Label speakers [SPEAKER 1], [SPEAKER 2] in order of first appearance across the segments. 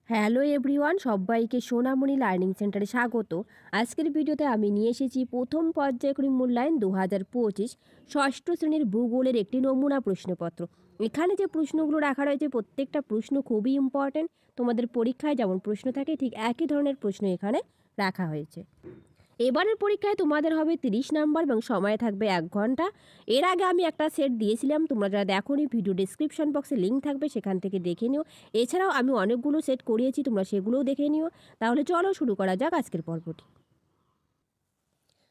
[SPEAKER 1] Hello everyone, সবাইকে সোনামণি learning সেন্টারে স্বাগত। আজকের ভিডিওতে আমি নিয়ে এসেছি প্রথম পর্যায়ক্রমিক মূল্যায়ন 2025 ষষ্ঠ শ্রেণীর ভূগোলের একটি নমুনা প্রশ্নপত্র। এখানে যে প্রশ্নগুলো রাখা রয়েছে প্রত্যেকটা প্রশ্ন খুবই ইম্পর্ট্যান্ট। তোমাদের পরীক্ষায় যেমন প্রশ্ন থাকে ঠিক একই ধরনের প্রশ্ন এখানে রাখা হয়েছে। এবারের পরীক্ষায় তোমাদের হবে 30 নাম্বার এবং সময় থাকবে 1 ঘন্টা। এর আগে আমি একটা সেট দিয়েছিলাম, তোমরা যারা দেখোনি ভিডিও ডেসক্রিপশন বক্সে লিঙ্ক থাকবে, সেখান থেকে দেখে নিও। এছাড়াও আমি অনেকগুলো সেট করিয়েছি, তোমরা সেগুলোও দেখে নিও। তাহলে চলো শুরু করা যাক আজকের পর্বটি।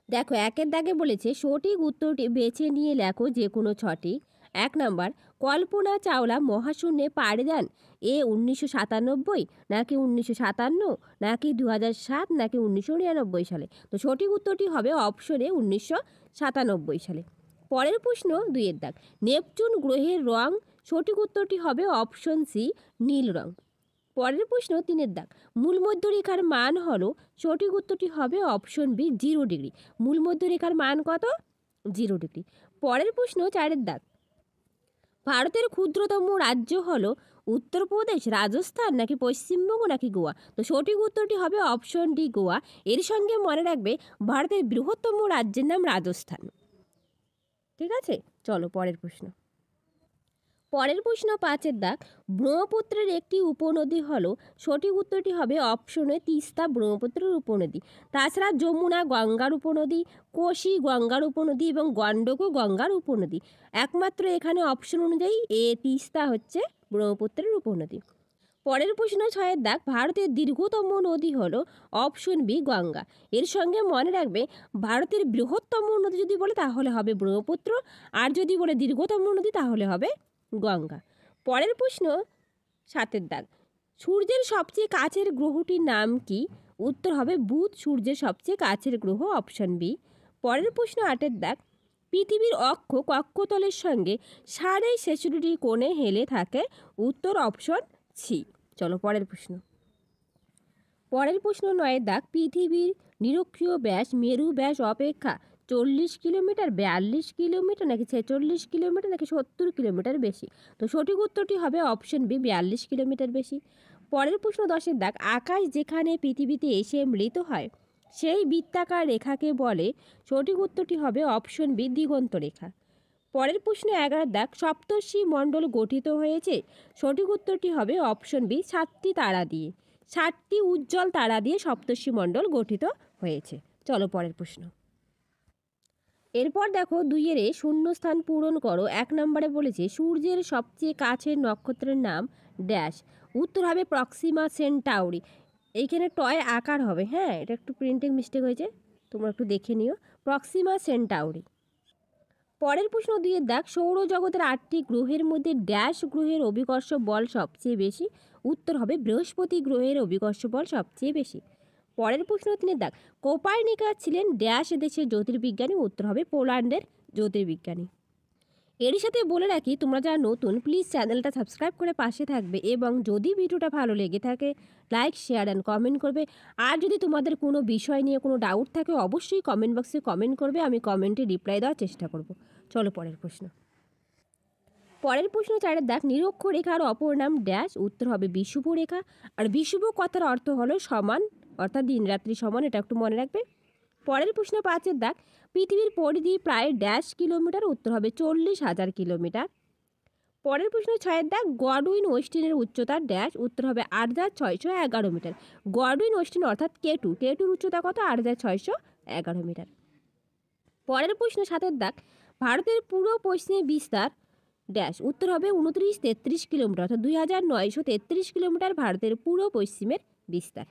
[SPEAKER 1] দেখো, একের দাগে বলেছে সঠিক উত্তরটি বেছে নিয়ে লেখো যে কোনো 6টি। 1 নাম্বার, কল্পনা চাওলা মহাশূন্যে পাড়ি দেন এ 1997, নাকি 1957, নাকি 2007, নাকি 1999 সালে। তো সঠিক উত্তরটি হবে অপশনে 1997 সালে। পরের প্রশ্ন 2 এর দাগ, নেপচুন গ্রহের রং। সঠিক উত্তরটি হবে অপশন সি, নীল রং। পরের প্রশ্ন 3 এর দাগ, মূল মধ্যরেখার মান হলো। সঠিক উত্তরটি হবে অপশন বি, 0 ডিগ্রি। মূল মধ্যরেখার মান কত? 0 ডিগ্রি। পরের প্রশ্ন 4 এর দাগ, ভারতের ক্ষুদ্রতম রাজ্য হলো উত্তরপ্রদেশ, রাজস্থান, নাকি পশ্চিমবঙ্গ, নাকি গোয়া। তো সঠিক উত্তরটি হবে অপশন ডি, গোয়া। এর সঙ্গে মনে রাখবে ভারতের বৃহত্তম রাজ্যের নাম রাজস্থান। ঠিক আছে, চলো পরের প্রশ্ন। পরের প্রশ্ন 5 এর দাগ, ব্রহ্মপুত্রের একটি উপনদী হলো। সঠিক উত্তরটি হবে অপশনে তিস্তা ব্রহ্মপুত্রের উপনদী। তাছাড়া যমুনা গঙ্গার উপনদী, কোশি গঙ্গার উপনদী এবং গণ্ডকও গঙ্গার উপনদী। একমাত্র এখানে অপশন অনুযায়ী তিস্তা হচ্ছে ব্রহ্মপুত্রের উপনদী। পরের প্রশ্ন 6 এর দাগ, ভারতের দীর্ঘতম নদী হলো অপশন বি, গঙ্গা। এর সঙ্গে মনে রাখবে ভারতের বৃহত্তম নদী যদি বলে তাহলে হবে ব্রহ্মপুত্র, আর যদি বলে দীর্ঘতম নদী তাহলে হবে গঙ্গা। পরের প্রশ্ন 7 এর দাগ, সূর্যের সবচেয়ে কাছের গ্রহটির নাম কি? উত্তর হবে বুধ সূর্যের সবচেয়ে কাছের গ্রহ, অপশন বি। পরের প্রশ্ন 8 এর দাগ, পৃথিবীর অক্ষ কক্ষতলের সঙ্গে 66.5 কোণে হেলে থাকে। উত্তর অপশন সি। চলো পরের প্রশ্ন। পরের প্রশ্ন 9 এর দাগ, পৃথিবীর নিরক্ষীয় ব্যাস মেরু ব্যাস অপেক্ষা 40 কিলোমিটার, 42 কিলোমিটার, নাকি 46 কিলোমিটার, নাকি 70 কিলোমিটার বেশি। তো সঠিক উত্তরটি হবে অপশন বি, 42 কিলোমিটার বেশি। পরের প্রশ্ন 10 এর দাগ, আকাশ যেখানে পৃথিবীতে এসে মিলিত হয় সেই বৃত্তাকার রেখাকে বলে। সঠিক উত্তরটি হবে অপশন বি, দিগন্ত রেখা। পরের প্রশ্ন 11 দাগ, সপ্তর্ষি মণ্ডল গঠিত হয়েছে। সঠিক উত্তরটি হবে অপশন বি, 7টি তারা দিয়ে। 7টি উজ্জ্বল তারা দিয়ে সপ্তর্ষি মণ্ডল গঠিত হয়েছে। চলো পরের প্রশ্ন। এরপর দেখো 2 এর শূন্যস্থান পূরণ করো। 1 নম্বরে বলেছে সূর্যের সবচেয়ে কাছের নক্ষত্রের নাম ড্যাশ। উত্তর হবে প্রক্সিমা সেন্টাউরি। এইখানে টয় আকার হবে, হ্যাঁ এটা একটু প্রিন্টিং মিস্টেক হয়েছে, তোমরা একটু দেখে নিও। Proxima Centauri. পরের প্রশ্ন 2 এর দাগ, সৌরজগতের 8টি গ্রহের মধ্যে ড্যাশ গ্রহের অভিকর্ষ বল সবচেয়ে বেশি। উত্তর হবে বৃহস্পতি গ্রহের অভিকর্ষ বল সবচেয়ে বেশি। পরের প্রশ্ন 3 এর দাগ, কোপার্নিকাস ছিলেন ড্যাশ দেশের জ্যোতির্বিজ্ঞানী। উত্তর হবে পোল্যান্ডের জ্যোতির্বিজ্ঞানী। এরই সাথে বলে রাখি, তোমরা যারা নতুন প্লিজ চ্যানেলটা সাবস্ক্রাইব করে পাশে থাকবে, এবং যদি ভিডিওটা ভালো লেগে থাকে লাইক শেয়ার অ্যান্ড কমেন্ট করবে। আর যদি তোমাদের কোনো বিষয় নিয়ে কোনো ডাউট থাকে অবশ্যই কমেন্ট বক্সে কমেন্ট করবে, আমি কমেন্টে রিপ্লাই দেওয়ার চেষ্টা করব। চলো পরের প্রশ্ন। পরের প্রশ্ন 4 এর দাগ, নিরক্ষরেখার অপর নাম ড্যাশ। উত্তর হবে বিষুব রেখা। আর বিষুব কথার অর্থ হলো সমান, অর্থাৎ দিন রাত্রি সমান, এটা একটু মনে রাখবে। পরের প্রশ্ন 5 এর দাগ, পৃথিবীর পরিধি প্রায় ড্যাশ কিলোমিটার। উত্তর হবে 40,000 কিলোমিটার। পরের প্রশ্ন 6 এর দাগ, গডউইন ওয়েস্টিনের উচ্চতা ড্যাশ। উত্তর হবে 8,611 মিটার। গডউইন ওয়েস্টিন অর্থাৎ কেটু, কেটুর উচ্চতা কত? 8,611 মিটার। পরের প্রশ্ন 7 এর দাগ, ভারতের পূর্ব পশ্চিমে বিস্তার ড্যাশ। উত্তর হবে 2933 কিলোমিটার, অর্থাৎ 2933 কিলোমিটার ভারতের পূর্ব পশ্চিমের বিস্তার।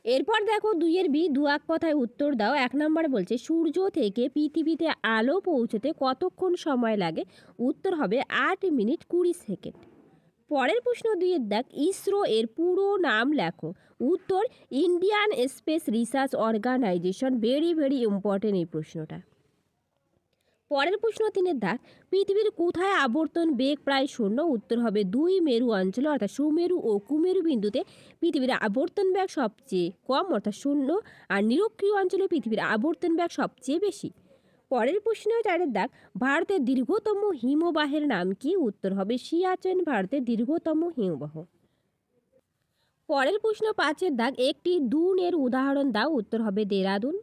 [SPEAKER 1] এরপর দেখো 2 এর বি, দু এক কথায় উত্তর দাও। 1 নম্বরে বলছে সূর্য থেকে পৃথিবীতে আলো পৌঁছতে কতক্ষণ সময় লাগে? উত্তর হবে 8 মিনিট 20 সেকেন্ড। পরের প্রশ্ন 2 এর দাগ, ইসরো এর পুরো নাম লেখো। উত্তর Indian Space Research Organisation. Very very important এই প্রশ্নটা। পরের প্রশ্ন 3 এর দাগ, পৃথিবীর কোথায় আবর্তন বেগ প্রায় শূন্য? উত্তর হবে 2 মেরু অঞ্চলে, অর্থাৎ সুমেরু ও কুমেরু বিন্দুতে পৃথিবীর আবর্তন বেগ সবচেয়ে কম, অর্থাৎ 0। আর নিরক্ষীয় অঞ্চলে পৃথিবীর আবর্তন বেগ সবচেয়ে বেশি। পরের প্রশ্ন 4 এর দাগ, ভারতের দীর্ঘতম হিমবাহের নাম কি? উত্তর হবে সিয়াচেন ভারতের দীর্ঘতম হিমবাহ। পরের প্রশ্ন 5-এর দাগ, একটি দুনের উদাহরণ দাও। উত্তর হবে দেরাদুন।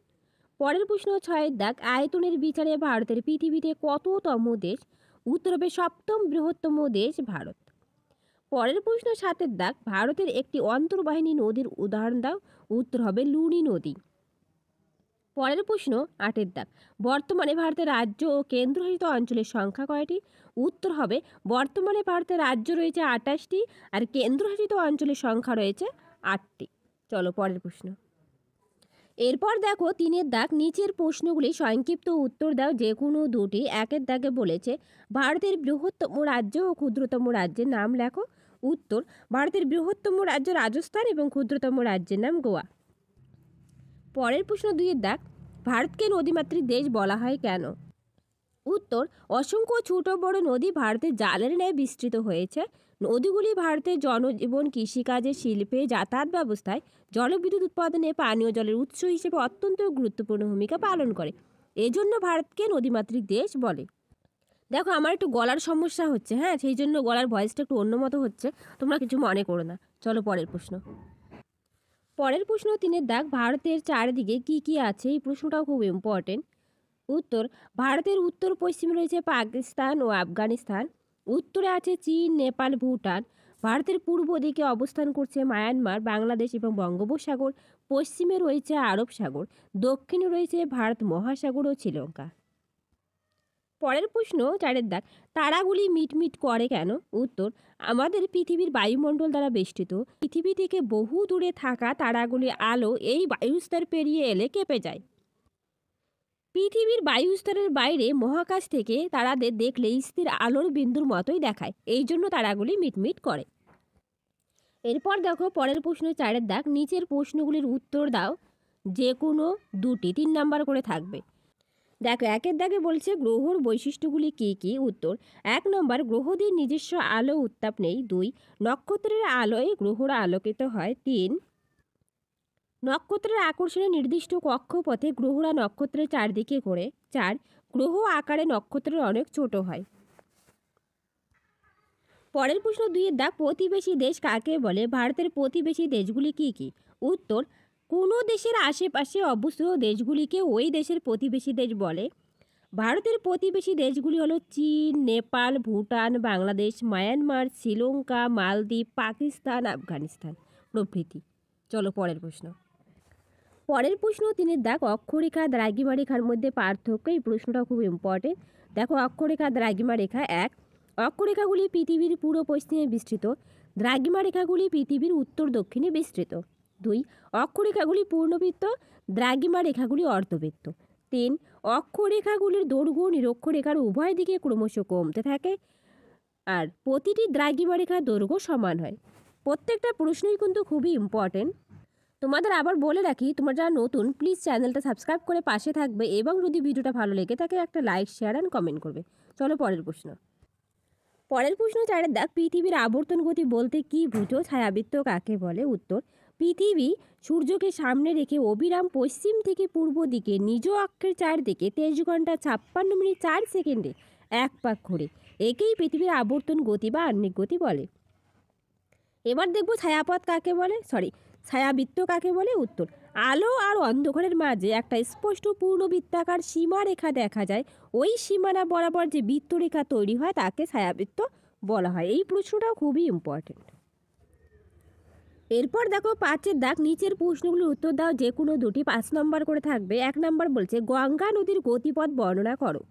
[SPEAKER 1] পরের প্রশ্ন 6-এর দাগ, আয়তনের বিচারে ভারতের পৃথিবীতে কততম দেশ? উত্তর হবে সপ্তম বৃহত্তম দেশ ভারত। পরের প্রশ্ন 7-এর দাগ, ভারতের একটি অন্তর্বাহিনী নদীর উদাহরণ দাও। উত্তর হবে লুনি নদী। পরের প্রশ্ন 8-এর দাগ, বর্তমানে ভারতের রাজ্য ও কেন্দ্রশাসিত অঞ্চলের সংখ্যা কয়টি? উত্তর হবে বর্তমানে ভারতের রাজ্য রয়েছে 28টি আর কেন্দ্রশাসিত অঞ্চলের সংখ্যা রয়েছে 8টি। চলো পরের প্রশ্ন। এরপর দেখো 3-এর দাগ, নিচের প্রশ্নগুলি সংক্ষিপ্ত উত্তর দাও যে কোনো দুটি। 1-এর দাগে বলেছে ভারতের বৃহত্তম রাজ্য ও ক্ষুদ্রতম রাজ্যের নাম লেখো। উত্তর, ভারতের বৃহত্তম রাজ্য রাজস্থান এবং ক্ষুদ্রতম রাজ্যের নাম গোয়া। পরের প্রশ্ন 2-এর দাগ, ভারতকে নদীমাতৃক দেশ বলা হয় কেন? উত্তর, অসংখ্য ছোট বড় নদী ভারতের জালের ন্যায় বিস্তৃত হয়েছে। নদীগুলি ভারতের জনজীবন, কৃষিকাজে, শিল্পে, যাতায়াত ব্যবস্থায়, জলবিদ্যুৎ উৎপাদনে, পানীয় জলের উৎস হিসেবে অত্যন্ত গুরুত্বপূর্ণ ভূমিকা পালন করে। এজন্য ভারতকে নদীমাতৃক দেশ বলে। দেখো আমার একটু গলার সমস্যা হচ্ছে, হ্যাঁ, সেই জন্য গলার ভয়েসটা একটু অন্য মতো হচ্ছে, তোমরা কিছু মনে করো না। চলো পরের প্রশ্ন। পরের প্রশ্ন 3-এর দাগ, ভারতের চারিদিকে কি কি আছে? এই প্রশ্নটাও খুব ইম্পর্টেন্ট। উত্তর, ভারতের উত্তর পশ্চিমে রয়েছে পাকিস্তান ও আফগানিস্তান, উত্তরে আছে চীন, নেপাল, ভুটান। ভারতের পূর্ব দিকে অবস্থান করছে মায়ানমার, বাংলাদেশ এবং বঙ্গোপসাগর। পশ্চিমে রয়েছে আরব সাগর, দক্ষিণে রয়েছে ভারত মহাসাগর ও শ্রীলঙ্কা। পরের প্রশ্ন 4-এর দাগ, তারাগুলি মিটমিট করে কেন? উত্তর, আমাদের পৃথিবীর বায়ুমণ্ডল দ্বারা বেষ্টিত। পৃথিবী থেকে বহু দূরে থাকা তারাগুলি আলো এই বায়ুস্তর পেরিয়ে এলে কেঁপে যায়। পৃথিবীর বায়ুস্তরের বাইরে মহাকাশ থেকে তারাদের দেখলে স্থির আলোর বিন্দুর মতোই দেখায়, এই জন্য তারাগুলি মিটমিট করে। এরপর দেখো পরের প্রশ্ন 4-এর দাগ, নিচের প্রশ্নগুলির উত্তর দাও যে কোনো দুটি। 3 নাম্বার করে থাকবে। দেখো 1-এর দাগে বলছে গ্রহর বৈশিষ্ট্যগুলি কি কি? উত্তর, 1 নম্বর, গ্রহদের নিজস্ব আলো উত্তাপ নেই। 2, নক্ষত্রের আলোয় গ্রহরা আলোকিত হয়। 3, নক্ষত্রের আকর্ষণে নির্দিষ্ট কক্ষপথে গ্রহরা নক্ষত্রের চারদিকে ঘোরে। 4, গ্রহ আকারে নক্ষত্রের অনেক ছোট হয়। পরের প্রশ্ন 2-এর দাগ, প্রতিবেশী দেশ কাকে বলে? ভারতের প্রতিবেশী দেশগুলি কি কি? উত্তর, কোনো দেশের আশেপাশে অবস্থিত দেশগুলিকে ওই দেশের প্রতিবেশী দেশ বলে। ভারতের প্রতিবেশী দেশগুলি হলো চীন, নেপাল, ভুটান, বাংলাদেশ, মায়ানমার, শ্রীলঙ্কা, মালদ্বীপ, পাকিস্তান, আফগানিস্তান প্রভৃতি। চলো পরের প্রশ্ন। পরের প্রশ্ন 3-এর দাগ, অক্ষরেখা দ্রাঘিমা রেখার মধ্যে পার্থক্য। এই প্রশ্নটা খুব ইম্পর্টেন্ট। দেখো অক্ষরেখা দ্রাঘিমা রেখা। 1, অক্ষরেখাগুলি পৃথিবীর পূর্ব পশ্চিমে বিস্তৃত। দ্রাঘিমা রেখাগুলি পৃথিবীর উত্তর দক্ষিণে বিস্তৃত। 2, অক্ষরেখাগুলি পূর্ণবৃত্ত, দ্রাঘিমা রেখাগুলি অর্ধবৃত্ত। 3, অক্ষরেখাগুলির দৈর্ঘ্য নিরক্ষরেখার উভয় দিকে ক্রমশ কমতে থাকে আর প্রতিটি দ্রাঘিমা রেখার দৈর্ঘ্য সমান হয়। প্রত্যেকটা প্রশ্নই কিন্তু খুবই ইম্পর্টেন্ট। তোমাদের আবার বলে রাখি, তোমরা যারা নতুন প্লিজ চ্যানেলটা সাবস্ক্রাইব করে পাশে থাকবে এবং যদি ভিডিওটা ভালো লেগে থাকে একটা লাইক, শেয়ার অ্যান্ড কমেন্ট করবে। চলো পরের প্রশ্ন। পরের প্রশ্ন 4-এর দাগ, পৃথিবীর আবর্তন গতি বলতে কি বুঝো? ছায়াবৃত্ত কাকে বলে? উত্তর, পৃথিবী সূর্যকে সামনে রেখে অবিরাম পশ্চিম থেকে পূর্ব দিকে নিজ অক্ষের চারদিকে 23 ঘন্টা 56 মিনিট 4 সেকেন্ডে এক পাক ঘোরে। একেই পৃথিবীর আবর্তন গতি বা আহ্নিক গতি বলে। এবার দেখব ছায়াপথ কাকে বলে, ছায়াবৃত্ত কাকে বলে? উত্তর, আলো আর অন্ধকারের মাঝে একটা স্পষ্ট পূর্ণবৃত্তাকার সীমারেখা দেখা যায়, ওই সীমানা বরাবর যে বৃত্তরেখা তৈরি হয় তাকে ছায়াবৃত্ত বলা হয়। এই প্রশ্নটাও খুবই ইম্পর্টেন্ট। এরপর দেখো 5-এর দাগ, নিচের প্রশ্নগুলোর উত্তর দাও যে কোনো দুটি। 5 নম্বর করে থাকবে। 1 নম্বর বলছে গঙ্গা নদীর গতিপথ বর্ণনা করো।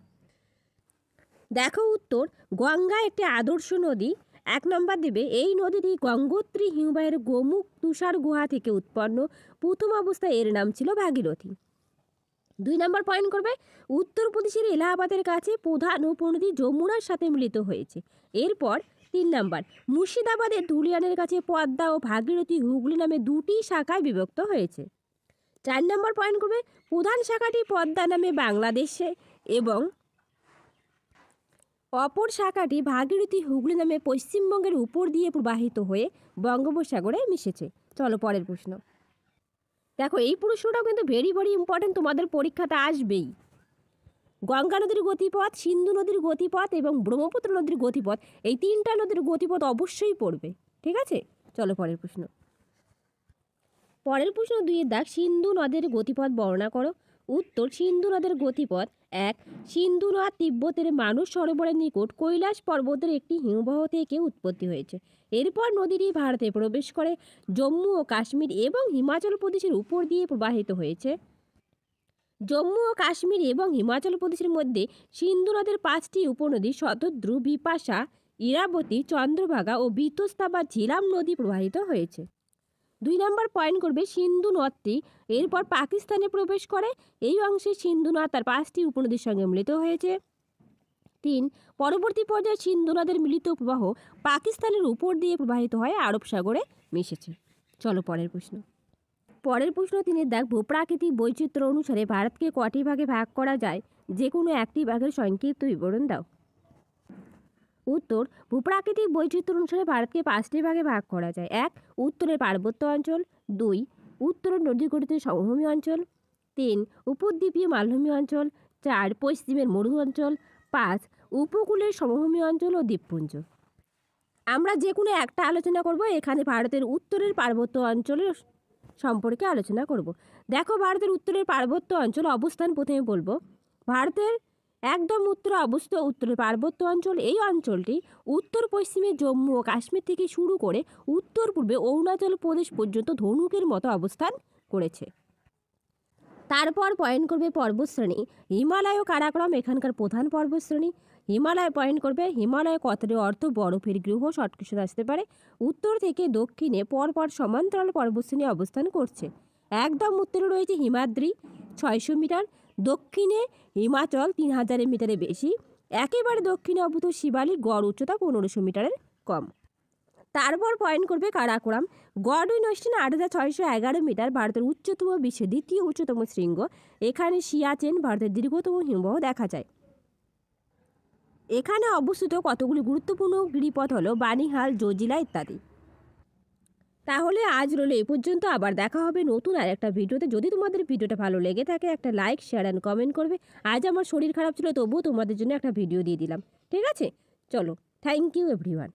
[SPEAKER 1] দেখো উত্তর, গঙ্গা একটি আদর্শ নদী। 1 নম্বর দেবে, এই নদীটি গঙ্গোত্রী হিমবাহের গোমুখ তুষার গুহা থেকে উৎপন্ন। প্রথম অবস্থায় এর নাম ছিল ভাগীরথী। 2 নম্বর পয়েন্ট করবে, উত্তরপ্রদেশের এলাহাবাদের কাছে প্রধান উপনদী যমুনার সাথে মিলিত হয়েছে। এরপর 3 নম্বর, মুর্শিদাবাদের ধুলিয়ানের কাছে পদ্মা ও ভাগীরথী হুগলি নামে দুটি শাখায় বিভক্ত হয়েছে। 4 নম্বর পয়েন্ট করবে, প্রধান শাখাটি পদ্মা নামে বাংলাদেশে এবং অপর শাখাটি ভাগীরথী হুগলি নামে পশ্চিমবঙ্গের উপর দিয়ে প্রবাহিত হয়ে বঙ্গোপসাগরে মিশেছে। চলো পরের প্রশ্ন। দেখো এই প্রশ্নটাও কিন্তু ভেরি ভেরি ইম্পর্টেন্ট, তোমাদের পরীক্ষাতে আসবেই। গঙ্গা নদীর গতিপথ, সিন্ধু নদীর গতিপথ এবং ব্রহ্মপুত্র নদীর গতিপথ, এই 3টা নদীর গতিপথ অবশ্যই পড়বে। ঠিক আছে, চলো পরের প্রশ্ন। পরের প্রশ্ন 2 দাগ, সিন্ধু নদের গতিপথ বর্ণনা করো। উত্তর, সিন্ধু নদের গতিপথ 1, সিন্ধু নদ তিব্বতের মানস সরোবরের নিকট কৈলাস পর্বতের একটি হিমবাহ থেকে উৎপত্তি হয়েছে। এরপর নদীটি ভারতে প্রবেশ করে জম্মু ও কাশ্মীর এবং হিমাচল প্রদেশের উপর দিয়ে প্রবাহিত হয়েছে। জম্মু ও কাশ্মীর এবং হিমাচল প্রদেশের মধ্যে সিন্ধু নদের 5টি উপনদী শতদ্রু, বিপাশা, ইরাবতী, চন্দ্রভাগা ও বিতস্তা বা ঝিলাম নদী প্রবাহিত হয়েছে। 2 নম্বর পয়েন্ট করবে, সিন্ধু নদটি এরপর পাকিস্তানে প্রবেশ করে। এই অংশে সিন্ধু নদ তার 5টি উপনদীর সঙ্গে মিলিত হয়েছে। 3, পরবর্তী পর্যায়ে সিন্ধু নদের মিলিত প্রবাহ পাকিস্তানের উপর দিয়ে প্রবাহিত হয়ে আরব সাগরে মিশেছে। চলো পরের প্রশ্ন। পরের প্রশ্ন 3 দাগ, ভূপ্রাকৃতিক বৈচিত্র্য অনুসারে ভারতকে কটি ভাগে ভাগ করা যায়? যে কোনো একটি ভাগের সংক্ষিপ্ত বিবরণ দাও। উত্তর, ভূপ্রাকৃতিক বৈচিত্র্য অনুসারে ভারতকে 5টি ভাগে ভাগ করা যায়। 1, উত্তরের পার্বত্য অঞ্চল। 2, উত্তরের নদীগঠিত সমভূমি অঞ্চল। 3, উপদ্বীপীয় মালভূমি অঞ্চল। 4, পশ্চিমের মরু অঞ্চল। 5, উপকূলের সমভূমি অঞ্চল ও দ্বীপপুঞ্জ। আমরা যে কোনো একটা আলোচনা করব। এখানে ভারতের উত্তরের পার্বত্য অঞ্চলের সম্পর্কে আলোচনা করব। দেখো, ভারতের উত্তরের পার্বত্য অঞ্চল অবস্থান প্রথমে বলবো। ভারতের একদম উত্তরে অবস্থিত উত্তরের পার্বত্য অঞ্চল। এই অঞ্চলটি উত্তর পশ্চিমে জম্মু ও কাশ্মীর থেকে শুরু করে উত্তর পূর্বে অরুণাচল প্রদেশ পর্যন্ত ধনুকের মতো অবস্থান করেছে। তারপর পয়েন্ট করবে পর্বতশ্রেণী। হিমালয় ও কারাকোরাম এখানকার প্রধান পর্বতশ্রেণী। হিমালয় পয়েন্ট করবে, হিমালয় কথাটির অর্থ বরফের গ্রহ, শর্ট কোশ্চেন আসতে পারে। উত্তর থেকে দক্ষিণে পরপর সমান্তরাল পর্বতশ্রেণী অবস্থান করছে। একদম উত্তরে রয়েছে হিমাদ্রি 600 মিটার, দক্ষিণে হিমাচল 3000 মিটারের বেশি, একেবারে দক্ষিণে অবস্থিত শিবালিক গড় উচ্চতা 1500 মিটারের কম। তারপর পয়েন্ট করবে কারাকোরাম। গড় ইউনিভার্সিটি 8611 মিটার, ভারতের উচ্চতম, বিশ্বের দ্বিতীয় উচ্চতম শৃঙ্গ। এখানে সিয়াচেন ভারতের দীর্ঘতম হিমবাহ দেখা যায়। এখানে অবস্থিত কতগুলি গুরুত্বপূর্ণ গিরিপথ হলো বানিহাল, জজিলা ইত্যাদি। তাহলে আজ রইল এ পর্যন্ত। আবার দেখা হবে নতুন আর একটা ভিডিওতে। যদি তোমাদের ভিডিওটা ভালো লেগে থাকে একটা লাইক, শেয়ার অ্যান্ড কমেন্ট করবে। আজ আমার শরীর খারাপ ছিল, তবুও তোমাদের জন্য একটা ভিডিও দিয়ে দিলাম। ঠিক আছে, চলো, থ্যাংক ইউ এভরিওয়ান।